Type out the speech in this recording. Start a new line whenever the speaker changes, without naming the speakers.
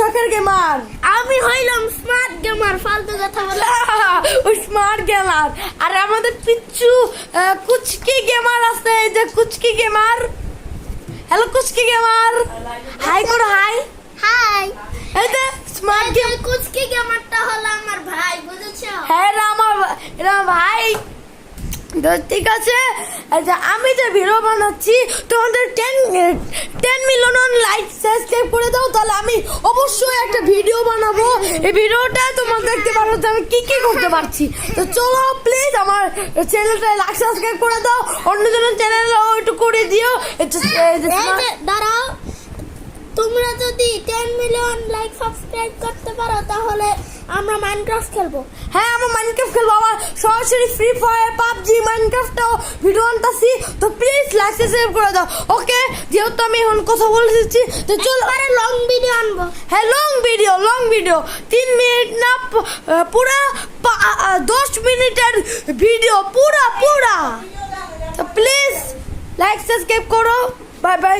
শখের গেমার।
আমি হইলাম স্মার্ট গেমার, ফালতু কথা বলে।
ওই স্মার্ট গেমার। আর আমাদের পিচ্ছু কুচকি গেমার আছে, এই যে কুচকি গেমার। হ্যালো কুচকি গেমার, হাই করো, হাই।
হাই।
এই যে স্মার্ট গেম।
কুচকি গেমারটা হলো আমার ভাই, বুঝেছো?
হ্যাঁ এরা ভাই। তো ঠিক আছে, এই যে আমি যে ভিডিও বানাচ্ছি তোমাদের 10 মিলিয়ন লাইক সাবস্ক্রাইব করে দাও, তাহলে আমি অবশ্যই একটা ভিডিও বানাবো। এই ভিডিওটা তোমরা দেখতে পারো যে আমি কি কি করতে পারছি। তো চলো প্লিজ আমার চ্যানেলটা লাইক সাবস্ক্রাইব করে দাও, অন্যজনের চ্যানেলও একটু করে দিও।
এই যে দাঁড়াও, তোমরা যদি 10 মিলিয়ন লাইক সাবস্ক্রাইব করতে পারো তাহলে আমরা মাইনক্রাফট খেলবো।
হ্যাঁ আমরা মাইনক্রাফট খেলবো, আমার সরাসরি ফ্রি ফায়ার, পাবজি, মাইনক্রাফটও ভিডিও আনতাছি। তো প্লিজ লাইক সাবস্ক্রাইব করে দাও। ওকে, যেহেতু আমি এখন কথা বলে দিচ্ছি, তো চলো
লং ভিডিও আনবো।
হ্যাঁ লং ভিডিও 3 মিনিট না, পুরা 10 মিনিটের ভিডিও পুরা। তো প্লিজ লাইক সাবস্ক্রাইব করো। Bye bye.